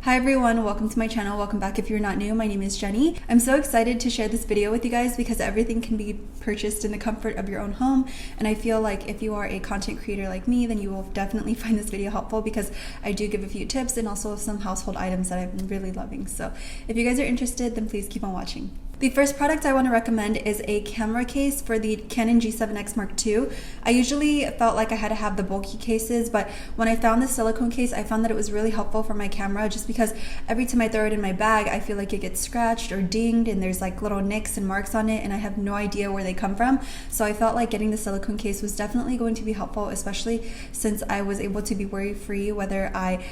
Hi everyone, welcome to my channel. Welcome back if you're not new. My name is Jenny. I'm so excited to share this video with you guys because everything can be purchased in the comfort of your own home, and I feel like if you are a content creator like me, then you will definitely find this video helpful because I do give a few tips and also some household items that I've been really loving. So if you guys are interested, then please keep on watching. The first product I want to recommend is a camera case for the Canon G7X Mark II. I usually felt like I had to have the bulky cases, but when I found this silicone case, I found that it was really helpful for my camera just because every time I throw it in my bag, I feel like it gets scratched or dinged and there's like little nicks and marks on it and I have no idea where they come from. So I felt like getting the silicone case was definitely going to be helpful, especially since I was able to be worry-free whether I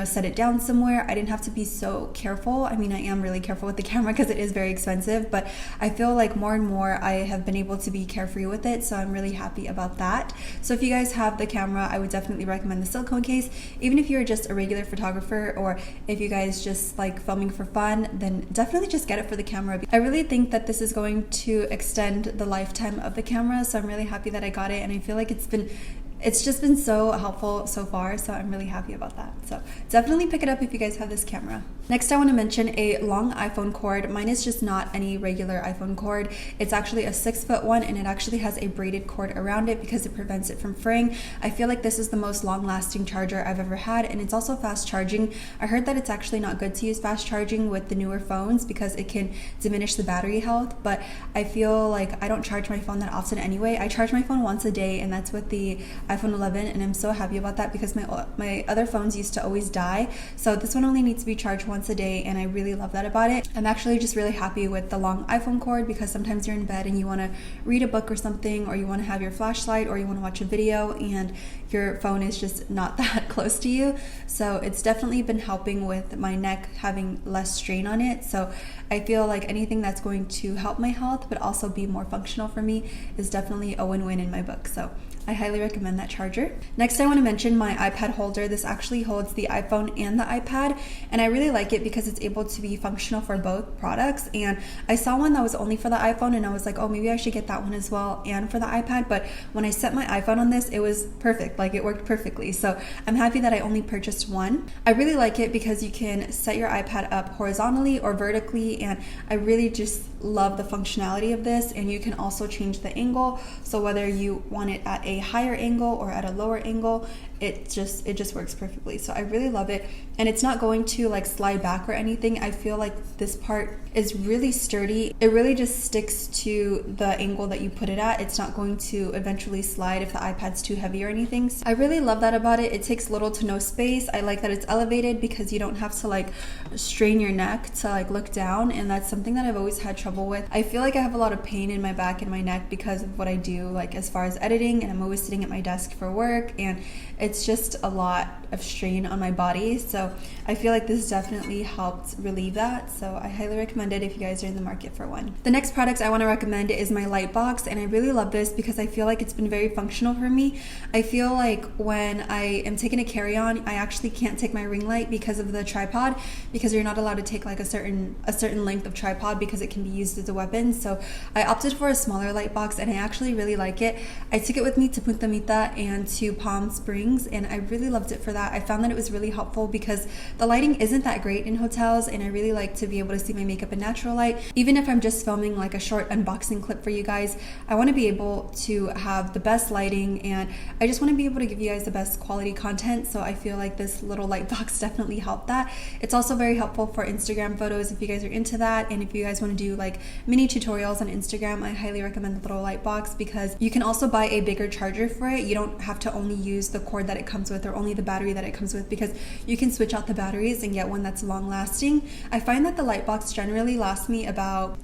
set it down somewhere. I didn't have to be so careful. I mean, I am really careful with the camera because it is very expensive, but I feel like more and more I have been able to be carefree with it, so I'm really happy about that. So if you guys have the camera, I would definitely recommend the silicone case. Even if you're just a regular photographer or if you guys just like filming for fun, then definitely just get it for the camera. I really think that this is going to extend the lifetime of the camera, so I'm really happy that I got it, and I feel like it's just been so helpful so far, so I'm really happy about that. So definitely pick it up if you guys have this camera. Next, I want to mention a long iPhone cord. Mine is just not any regular iPhone cord. It's actually a 6-foot one, and it actually has a braided cord around it because it prevents it from fraying. I feel like this is the most long-lasting charger I've ever had, and it's also fast charging. I heard that it's actually not good to use fast charging with the newer phones because it can diminish the battery health, but I feel like I don't charge my phone that often anyway. I charge my phone once a day, and that's with the iPhone 11, and I'm so happy about that because my other phones used to always die. So this one only needs to be charged once a day, and I really love that about it. I'm actually just really happy with the long iPhone cord because sometimes you're in bed and you want to read a book or something, or you want to have your flashlight, or you want to watch a video, and your phone is just not that close to you. So it's definitely been helping with my neck having less strain on it. So I feel like anything that's going to help my health but also be more functional for me is definitely a win-win in my book. So I highly recommend that charger. Next, I want to mention my iPad holder. This actually holds the iPhone and the iPad, and I really like it because it's able to be functional for both products. And I saw one that was only for the iPhone, and I was like, oh, maybe I should get that one as well and for the iPad. But when I set my iPhone on this, it was perfect. Like, it worked perfectly. So I'm happy that I only purchased one. I really like it because you can set your iPad up horizontally or vertically, and I really just love the functionality of this. And you can also change the angle, so whether you want it at a higher angle or at a lower angle, it just works perfectly. So I really love it, and it's not going to like slide back or anything. I feel like this part is really sturdy. It really just sticks to the angle that you put it at. It's not going to eventually slide if the iPad's too heavy or anything. So I really love that about it. It takes little to no space. I like that it's elevated because you don't have to like strain your neck to like look down, and that's something that I've always had trouble with. I feel like I have a lot of pain in my back and my neck because of what I do, like as far as editing, and I'm always sitting at my desk for work, and it's just a lot of strain on my body. So I feel like this definitely helped relieve that. So I highly recommend it if you guys are in the market for one. The next product I want to recommend is my light box, and I really love this because I feel like it's been very functional for me. I feel like when I am taking a carry-on, I actually can't take my ring light because of the tripod, because you're not allowed to take like a certain length of tripod because it can be used as a weapon. So I opted for a smaller light box, and I actually really like it. I took it with me to Punta Mita and to Palm Springs, and I really loved it for that. I found that it was really helpful because the lighting isn't that great in hotels, and I really like to be able to see my makeup in natural light. Even if I'm just filming like a short unboxing clip for you guys, I want to be able to have the best lighting, and I just want to be able to give you guys the best quality content. So I feel like this little light box definitely helped that. It's also very helpful for Instagram photos if you guys are into that, and if you guys want to do like mini tutorials on Instagram, I highly recommend the little light box because you can also buy a bigger charger for it. You don't have to only use the cord that it comes with or only the battery that it comes with, because you can switch out the batteries and get one that's long lasting. I find that the light box generally lasts me about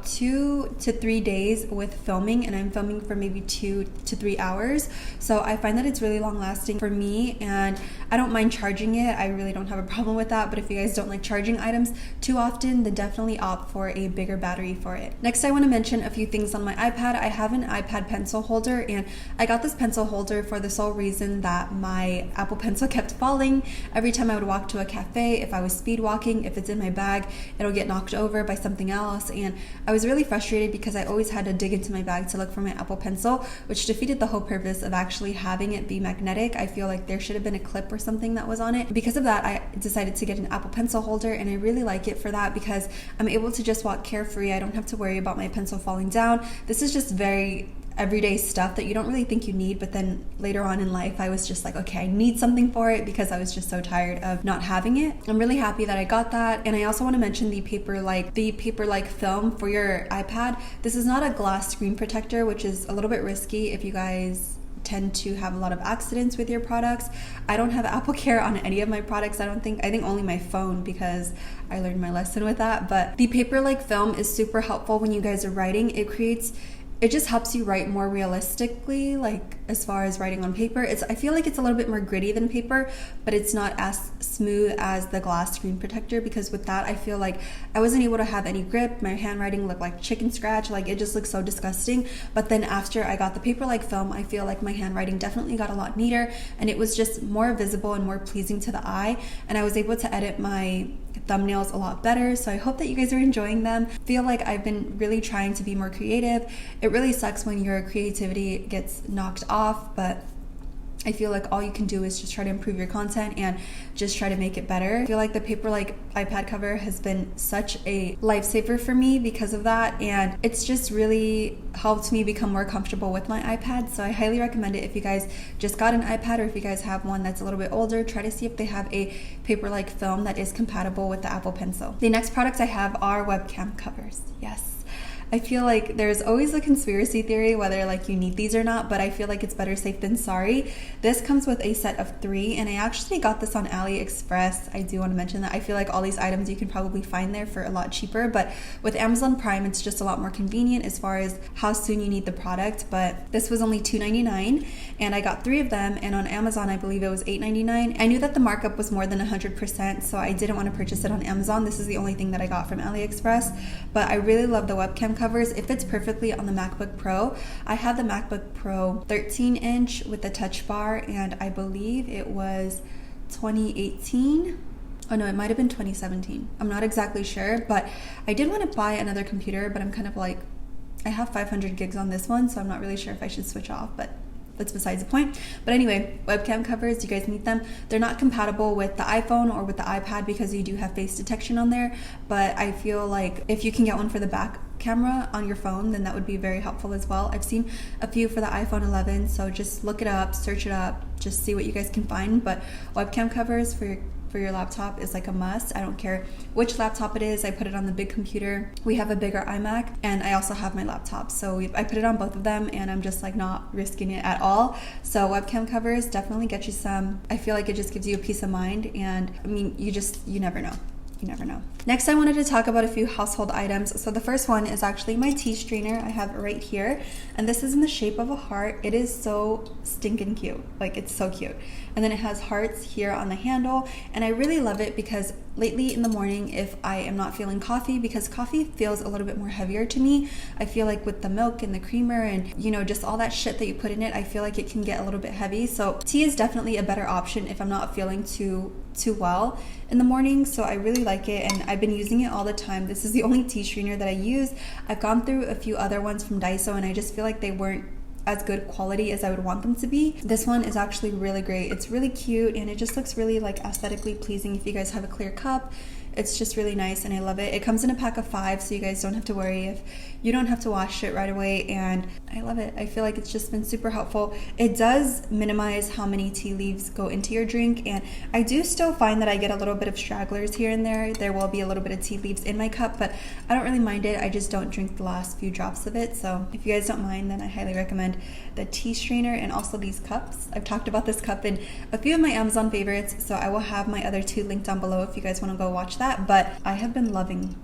2 to 3 days with filming, and I'm filming for maybe 2 to 3 hours. So I find that it's really long lasting for me, and I don't mind charging it. I really don't have a problem with that. But if you guys don't like charging items too often, then definitely opt for a bigger battery for it. Next, I want to mention a few things on my iPad. I have an iPad pencil holder, and I got this pencil holder for the sole reason that my Apple Pencil kept falling. Every time I would walk to a cafe, if I was speed walking, if it's in my bag, it'll get knocked over by something else. And I was really frustrated because I always had to dig into my bag to look for my Apple Pencil, which defeated the whole purpose of actually having it be magnetic. I feel like there should have been a clip or something that was on it. Because of that, I decided to get an Apple Pencil holder, and I really like it for that because I'm able to just walk carefree. I don't have to worry about my pencil falling down. This is just very everyday stuff that you don't really think you need, but then later on in life I was just like, okay, I need something for it because I was just so tired of not having it. I'm really happy that I got that. And I also want to mention the paper-like film for your iPad. This is not a glass screen protector, which is a little bit risky if you guys tend to have a lot of accidents with your products. I don't have Apple Care on any of my products. I think only my phone, because I learned my lesson with that. But the paper-like film is super helpful when you guys are writing. It just helps you write more realistically, like as far as writing on paper. I feel like it's a little bit more gritty than paper, but it's not as smooth as the glass screen protector, because with that, I feel like I wasn't able to have any grip. My handwriting looked like chicken scratch. Like, it just looked so disgusting. But then after I got the paper-like film, I feel like my handwriting definitely got a lot neater, and it was just more visible and more pleasing to the eye. And I was able to edit my thumbnails a lot better. So I hope that you guys are enjoying them. I feel like I've been really trying to be more creative. It really sucks when your creativity gets knocked off, but I feel like all you can do is just try to improve your content and just try to make it better. I feel like the paper-like iPad cover has been such a lifesaver for me because of that, and it's just really helped me become more comfortable with my iPad. So I highly recommend it if you guys just got an iPad, or if you guys have one that's a little bit older, try to see if they have a paper-like film that is compatible with the Apple Pencil. The next products I have are webcam covers. Yes. I feel like there's always a conspiracy theory whether like you need these or not, but I feel like it's better safe than sorry. This comes with a set of 3, and I actually got this on AliExpress. I do want to mention that I feel like all these items you can probably find there for a lot cheaper, but with Amazon Prime, it's just a lot more convenient as far as how soon you need the product. But this was only $2.99, and I got 3 of them, and on Amazon, I believe it was $8.99. I knew that the markup was more than 100%, so I didn't want to purchase it on Amazon. This is the only thing that I got from AliExpress, but I really love the webcam covers. It fits perfectly on the MacBook Pro. I have the MacBook Pro 13-inch with the touch bar, and I believe it was 2018. Oh no, it might have been 2017. I'm not exactly sure, but I did want to buy another computer, but I'm kind of like, I have 500 gigs on this one, so I'm not really sure if I should switch off, but that's besides the point. But anyway, webcam covers, you guys need them. They're not compatible with the iPhone or with the iPad because you do have face detection on there, but I feel like if you can get one for the back camera on your phone, then that would be very helpful as well. I've seen a few for the iPhone 11, so just look it up, search it up, just see what you guys can find. But webcam covers for your laptop is like a must. I don't care which laptop it is. I put it on the big computer. We have a bigger iMac, and I also have my laptop, so I put it on both of them, and I'm just like not risking it at all. So webcam covers definitely get you some. I feel like it just gives you a peace of mind, and I mean, you never know. You never know. Next, I wanted to talk about a few household items. So the first one is actually my tea strainer. I have it right here, and this is in the shape of a heart. It is so stinking cute. Like, it's so cute. And then it has hearts here on the handle, and I really love it because lately in the morning, if I am not feeling coffee, because coffee feels a little bit more heavier to me, I feel like with the milk and the creamer and, you know, just all that shit that you put in it, I feel like it can get a little bit heavy. So tea is definitely a better option if I'm not feeling too well in the morning. So I really like it, and I've been using it all the time. This is the only tea strainer that I use. I've gone through a few other ones from Daiso, and I just feel like they weren't as good quality as I would want them to be. This one is actually really great. It's really cute, and it just looks really like aesthetically pleasing if you guys have a clear cup. It's just really nice, and I love it. It comes in a pack of 5, so you guys don't have to worry if you don't have to wash it right away, and I love it. I feel like it's just been super helpful. It does minimize how many tea leaves go into your drink, and I do still find that I get a little bit of stragglers here and there. There will be a little bit of tea leaves in my cup, but I don't really mind it. I just don't drink the last few drops of it. So if you guys don't mind, then I highly recommend the tea strainer and also these cups. I've talked about this cup in a few of my Amazon favorites, so I will have my other 2 linked down below if you guys want to go watch that. But I have been loving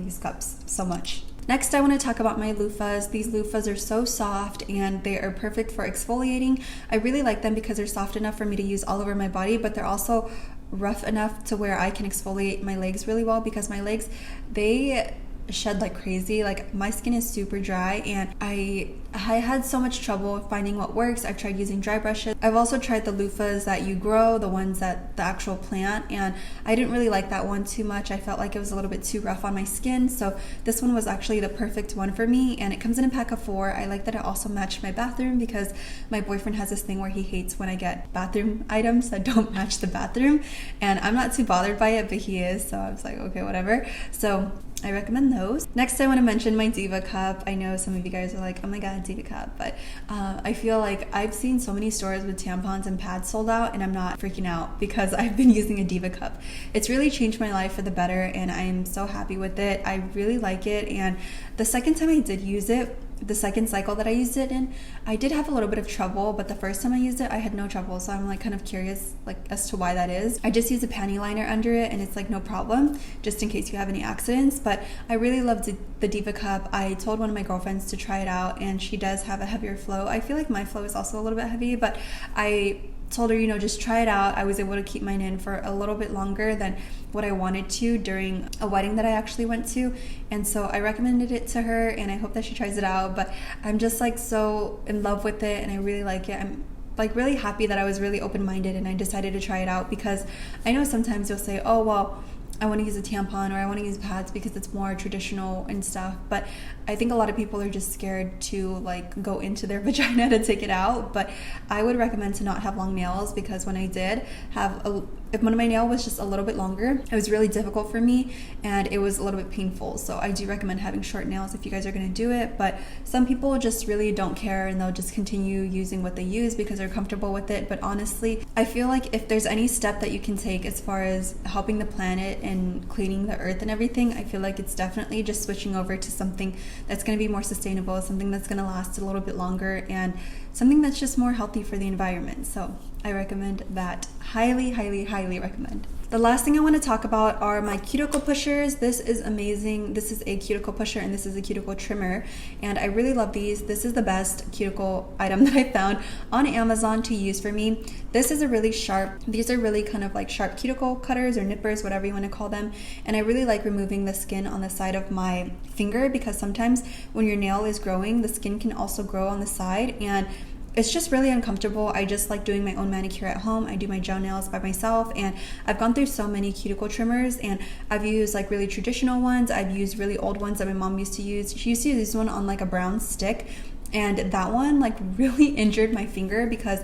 these cups so much. Next, I want to talk about my loofahs. These loofahs are so soft, and they are perfect for exfoliating. I really like them because they're soft enough for me to use all over my body, but they're also rough enough to where I can exfoliate my legs really well, because my legs, they shed like crazy. Like my skin is super dry, and I had so much trouble finding what works. I've tried using dry brushes. I've also tried the loofahs that you grow, the ones that the actual plant, and I didn't really like that one too much. I felt like it was a little bit too rough on my skin, so this one was actually the perfect one for me, and it comes in a pack of 4. I like that it also matched my bathroom, because my boyfriend has this thing where he hates when I get bathroom items that don't match the bathroom, and I'm not too bothered by it, but he is, so I was like, okay, whatever. So I recommend those. Next, I want to mention my Diva Cup. I know some of you guys are like, oh my god, Diva Cup, but I feel like I've seen so many stores with tampons and pads sold out, and I'm not freaking out because I've been using a Diva Cup. It's really changed my life for the better, and I'm so happy with it. I really like it, and the second time I did use it, the second cycle that I used it in, I did have a little bit of trouble, but the first time I used it, I had no trouble. So I'm like kind of curious like as to why that is. I just use a panty liner under it, and it's like no problem, just in case you have any accidents. But I really loved the Diva Cup. I told one of my girlfriends to try it out, and she does have a heavier flow. I feel like my flow is also a little bit heavy, but I told her, you know, just try it out. I was able to keep mine in for a little bit longer than what I wanted to during a wedding that I actually went to, and so I recommended it to her, and I hope that she tries it out. But I'm just like so in love with it, and I really like it. I'm like really happy that I was really open-minded and I decided to try it out, because I know sometimes you'll say, oh well, I want to use a tampon or I want to use pads because it's more traditional and stuff, but I think a lot of people are just scared to like go into their vagina to take it out. But I would recommend to not have long nails, because when I did have if one of my nails was just a little bit longer, it was really difficult for me and it was a little bit painful. So I do recommend having short nails if you guys are going to do it. But some people just really don't care, and they'll just continue using what they use because they're comfortable with it. But honestly, I feel like if there's any step that you can take as far as helping the planet and cleaning the earth and everything, I feel like it's definitely just switching over to something that's going to be more sustainable, something that's going to last a little bit longer, and something that's just more healthy for the environment. So I recommend that. Highly, highly, highly recommend. The last thing I want to talk about are my cuticle pushers. This is amazing. This is a cuticle pusher and this is a cuticle trimmer, and I really love these. This is the best cuticle item that I found on Amazon to use for me. This is a really sharp, these are really kind of like sharp cuticle cutters or nippers, whatever you want to call them, and I really like removing the skin on the side of my finger, because sometimes when your nail is growing, the skin can also grow on the side, and it's just really uncomfortable. I just like doing my own manicure at home. I do my gel nails by myself, and I've gone through so many cuticle trimmers, and I've used like really traditional ones. I've used really old ones that my mom used to use. She used to use this one on like a brown stick, and that one like really injured my finger, because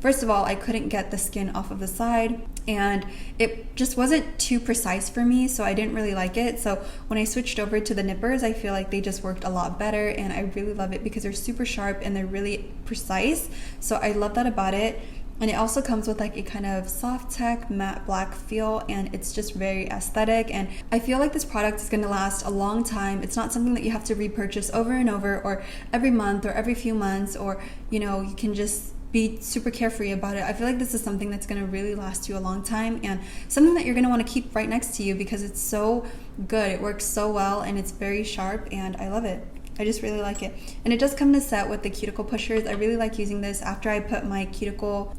first of all, I couldn't get the skin off of the side, and it just wasn't too precise for me, so I didn't really like it. So when I switched over to the nippers, I feel like they just worked a lot better, and I really love it because they're super sharp and they're really precise. So I love that about it. And it also comes with like a kind of soft tech matte black feel, and it's just very aesthetic, and I feel like this product is going to last a long time. It's not something that you have to repurchase over and over, or every month or every few months, or you know, you can just be super carefree about it. I feel like this is something that's going to really last you a long time, and something that you're going to want to keep right next to you because it's so good. It works so well, and it's very sharp, and I love it. I just really like it. And it does come in a set with the cuticle pushers. I really like using this after I put my cuticle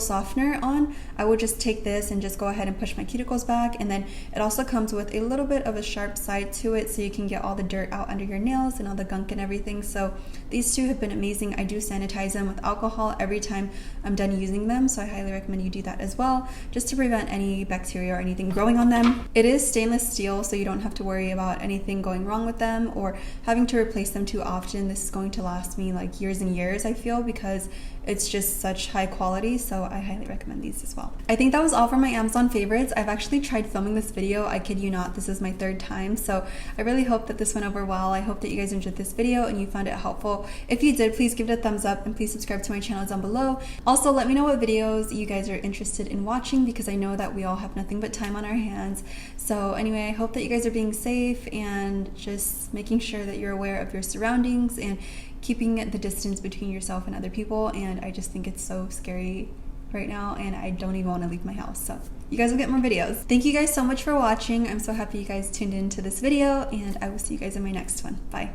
softener on. I would just take this and just go ahead and push my cuticles back, and then it also comes with a little bit of a sharp side to it, so you can get all the dirt out under your nails and all the gunk and everything. So these two have been amazing. I do sanitize them with alcohol every time I'm done using them, so I highly recommend you do that as well, just to prevent any bacteria or anything growing on them. It is stainless steel, so you don't have to worry about anything going wrong with them or having to replace them too often. This is going to last me like years and years, I feel, because it's just such high quality. So I highly recommend these as well. I think that was all for my Amazon favorites. I've actually tried filming this video. I kid you not, this is my third time. So I really hope that this went over well. I hope that you guys enjoyed this video and you found it helpful. If you did, please give it a thumbs up and please subscribe to my channel down below. Also, let me know what videos you guys are interested in watching, because I know that we all have nothing but time on our hands. So anyway, I hope that you guys are being safe and just making sure that you're aware of your surroundings and keeping the distance between yourself and other people. And I just think it's so scary right now, and I don't even want to leave my house. So you guys will get more videos. Thank you guys so much for watching. I'm so happy you guys tuned into this video, and I will see you guys in my next one. Bye.